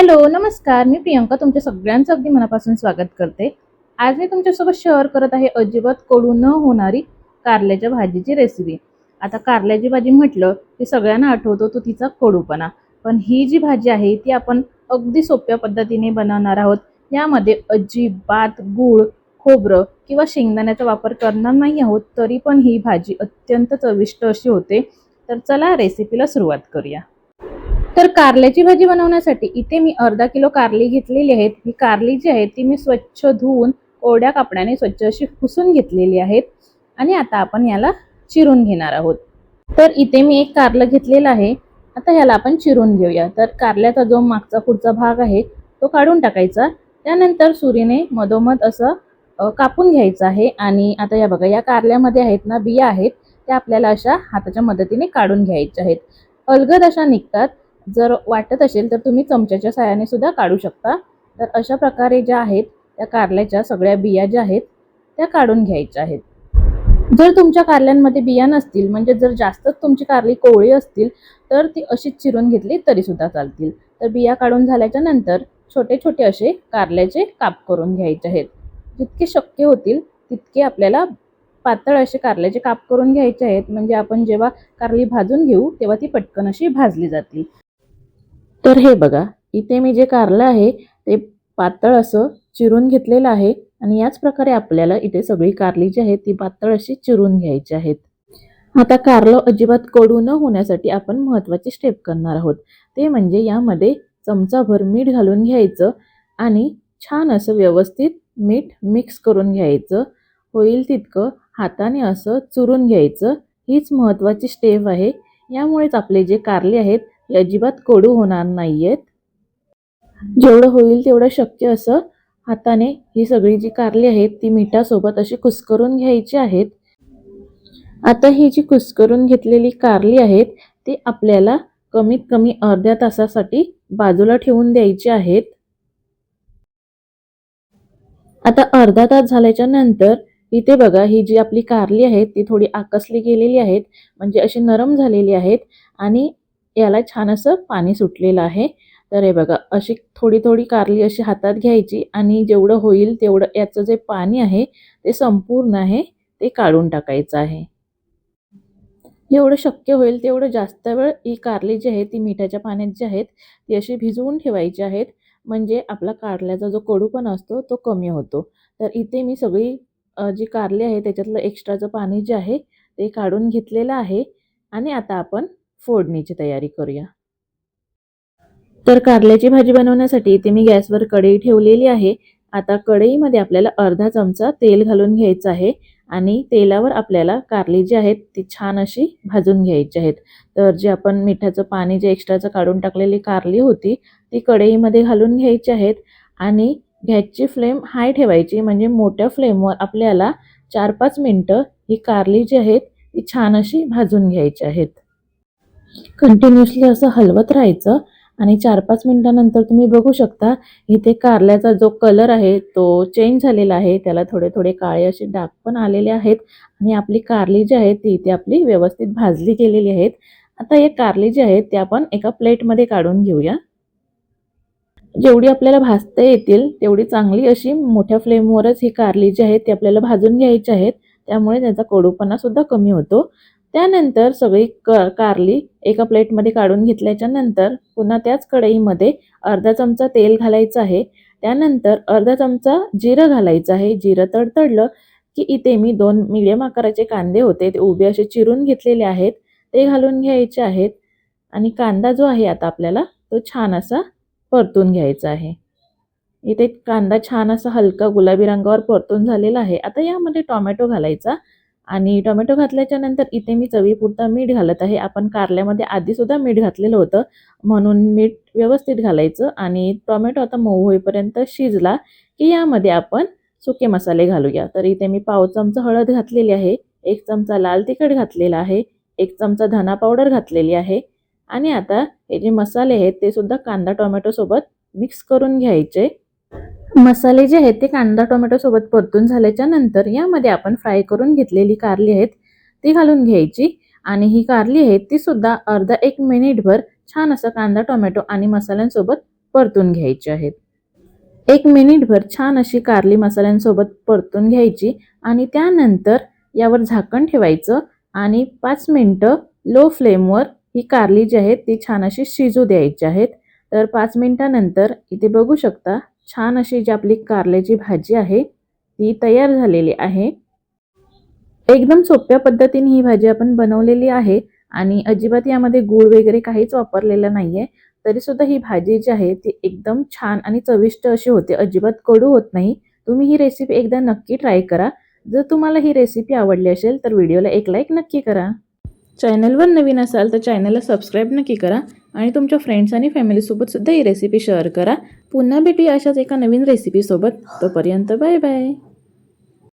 Hello, नमस्कार. मी प्रियंका तुमच्या सगळ्यांचं अगदी मनापासून स्वागत करते. आज मी तुमच्यासोबत शेअर करत आहे अजिबात कडू न होणारी कारल्याच्या भाजीची रेसिपी. आता कारल्याची भाजी म्हटलं की सगळ्यांना आठवतो तो तिचा कडूपणा. पण ही जी भाजी आहे ती आपण अगदी सोप्या पद्धतीने बनवणार आहोत. यामध्ये अजिबात गूळ, खोबरं किंवा शेंगदाण्याचा वापर करणार नाही आहोत. तरी पण ही भाजी अत्यंत चविष्ट अशी होते. तर चला रेसिपीला सुरुवात करूया. तर कारल्याची भाजी बनवण्यासाठी इथे मी अर्धा किलो कारली घेतलेली आहेत. ही कारली जी आहे ती मी स्वच्छ धुवून कोरड्या कपड्याने स्वच्छ अशी पुसून घेतलेली आहेत आणि आता आपण याला चिरून घेणार आहोत. तर इथे मी एक कारलं घेतलेलं आहे. आता ह्याला आपण चिरून घेऊया. तर कारल्याचा जो मागचा पुढचा भाग आहे तो काढून टाकायचा. त्यानंतर सुरीने मधोमध असं कापून घ्यायचं आहे. आणि आता या बघा, या कारल्यामध्ये आहेत ना बिया आहेत, त्या आपल्याला अशा हाताच्या मदतीने काढून घ्यायच्या आहेत. अलगद अशा निघतात. जर वाटत असेल तर तुम्ही चमच्याच्या साहाय्याने सुद्धा काढू शकता. तर अशा प्रकारे ज्या आहेत त्या कारल्याच्या सगळ्या बिया ज्या आहेत त्या काढून घ्यायच्या आहेत. जर तुमच्या कारल्यांमध्ये बिया नसतील, म्हणजे जर जास्तच तुमची कारली कोवळी असतील, तर ती अशीच चिरून घेतली तरी सुद्धा चालतील. तर बिया काढून झाल्याच्या नंतर छोटे छोटे असे कारल्याचे काप करून घ्यायचे आहेत. जितके शक्य होतील तितके आपल्याला पातळ असे कारल्याचे काप करून घ्यायचे आहेत. म्हणजे आपण जेव्हा कारली भाजून घेऊ तेव्हा ती पटकन अशी भाजली जातील. तर हे बघा, इथे मी जे कारलं आहे ते पातळ असं चिरून घेतलेलं आहे. आणि याच प्रकारे आपल्याला इथे सगळी कारली जी आहे ती पातळ अशी चिरून घ्यायची आहेत. आता कारलं अजिबात कडू न होण्यासाठी आपण महत्त्वाची स्टेप करणार आहोत. ते म्हणजे यामध्ये चमचाभर मीठ घालून घ्यायचं आणि छान असं व्यवस्थित मीठ मिक्स करून घ्यायचं. होईल तितकं हाताने असं चुरून घ्यायचं. हीच महत्त्वाची स्टेप आहे. यामुळेच आपले जे कारले आहेत ते अजिबात कडू होणार नाहीयेत. जेवढं होईल तेवढं शक्य असं हाताने ही सगळी जी कारली आहेत ती मिठासोबत अशी कुस्करून घ्यायची आहेत. आता ही जी कुस्करून घेतलेली कारली आहेत ती आपल्याला कमीत कमी अर्ध्या तासासाठी बाजूला ठेवून द्यायची आहेत. आता अर्धा तास झाल्याच्या नंतर इथे बघा, ही जी आपली कारली आहे ती थोडी आकसली गेलेली आहेत, म्हणजे अशी नरम झालेली आहेत आणि याला छान असं पाणी सुटलेलं आहे. तर हे बघा, अशी थोडी थोडी कारली अशी हातात घ्यायची आणि जेवढं होईल तेवढं याचं जे पाणी आहे ते संपूर्ण आहे ते काढून टाकायचं आहे. जेवढं शक्य होईल तेवढं जास्त वेळ ही कारली जी आहे ती मिठाच्या पाण्यात जी आहेत ती अशी भिजवून ठेवायची आहेत. म्हणजे आपला कारल्याचा जो कडूपणा असतो तो कमी होतो. तर इथे मी सगळी जी कारली आहे त्याच्यातलं एक्स्ट्राचं पाणी जे आहे ते काढून घेतलेलं आहे. आणि आता आपण फोडणीची तयारी करूया. तर कारल्याची भाजी बनवण्यासाठी इथे मी गॅसवर कढई ठेवलेली आहे. आता कढईमध्ये आपल्याला अर्धा चमचा तेल घालून घ्यायचं आहे आणि तेलावर आपल्याला कारली जी आहेत ती छान अशी भाजून घ्यायची आहेत. तर जे आपण मिठाचं पाणी जे एक्स्ट्राचं काढून टाकलेली कारली होती ती कढईमध्ये घालून घ्यायची आहेत आणि गॅसची फ्लेम हाय ठेवायची. म्हणजे मोठ्या फ्लेमवर आपल्याला 4-5 मिनटं ही कारली जी आहेत ती छान अशी भाजून घ्यायची आहेत. कंटिन्युअसली असं हलवत राहायचं आणि 4-5 मिनिटानंतर तुम्ही बघू शकता इथे कारल्याचा जो कलर आहे तो चेंज झालेला आहे. त्याला थोडे थोडे काळे असे डाग पण आलेले आहेत आणि आपली कारली जी आहे ती इथे आपली व्यवस्थित भाजली गेलेली आहेत. आता हे कारली जी आहेत ते आपण एका प्लेटमध्ये काढून घेऊया. जेवढी आपल्याला भाजता येतील तेवढी चांगली अशी मोठ्या फ्लेमवरच ही कारली जी आहे ती आपल्याला भाजून घ्यायची आहेत. त्यामुळे त्याचा कडूपणा सुद्धा कमी होतो. त्यानंतर सगळी कारली एका प्लेटमध्ये काढून घेतल्याच्या नंतर पुन्हा त्याच कढईमध्ये अर्धा चमचा तेल घालायचं आहे. त्यानंतर अर्धा चमचा जिरं घालायचं आहे. जिरं तडतडलं की इथे मी 2 मीडियम आकाराचे कांदे होते ते उभे असे चिरून घेतलेले आहेत ते घालून घ्यायचे आहेत. आणि कांदा जो आहे आता आपल्याला तो छान असा परतून घ्यायचा आहे. इथे कांदा छान असा हलका गुलाबी रंगावर परतून झालेला आहे. आता यामध्ये टोमॅटो घालायचा आणि टोमॅटो घातल्याच्या नंतर इथे मी चवीपुरता मीठ घालत आहे. आपण कारल्यामध्ये आधी सुद्धा मीठ घातलेलं होतं म्हणून मीठ व्यवस्थित घालायचं. आणि टोमॅटो आता मऊ होईपर्यंत शिजला की यामध्ये आपण सुके मसाले घालूया. तर इथे मी पाव चमचा हळद घातलेली आहे, 1 चमचा लाल तिखट घातलेला आहे, 1 चमचा धना पावडर घातलेली आहे. आणि आता हे जे मसाले आहेत ते सुद्धा कांदा टोमॅटो सोबत मिक्स करून घ्यायचे. मसाले जे आहेत ते कांदा टोमॅटो सोबत परतून झाल्याच्या नंतर यामध्ये आपण फ्राय करून घेतलेली कारली आहेत ती घालून घ्यायची. आणि ही कारली आहे ती सुद्धा अर्धा 1 मिनिटभर छान असं कांदा टोमॅटो आणि मसाल्यांसोबत परतून घ्यायचे आहेत. 1 मिनिटभर छान अशी कारली मसाल्यांसोबत परतून घ्यायची आणि त्यानंतर यावर झाकण ठेवायचं आणि 5 मिनिटं लो फ्लेमवर ही कारली जी आहे ती छान अशी शिजू द्यायची आहेत. तर 5 मिनिटानंतर इथे बघू शकता छान अशी जी आपली कारल्याची भाजी आहे ती तयार झालेली आहे. एकदम सोप्या पद्धतीने ही भाजी आपण बनवलेली आहे आणि अजिबात यामध्ये गूळ वगैरे काहीच वापरलेलं नाहीये. तरी सुद्धा ही भाजी जी आहे ती एकदम छान आणि चविष्ट अशी होते, अजिबात कडू होत नाही. तुम्ही ही रेसिपी एकदा नक्की ट्राय करा. जर तुम्हाला ही रेसिपी आवडली असेल तर व्हिडिओला एक लाईक नक्की करा. चॅनलवर नवीन असाल तर चॅनलला सबस्क्राईब नक्की करा आणि तुमच्या फ्रेंड्स आणि फॅमिलीसोबत सुद्धा ही रेसिपी शेअर करा. पुन्हा भेटूया अशाच एका नवीन रेसिपीसोबत. तोपर्यंत बाय बाय.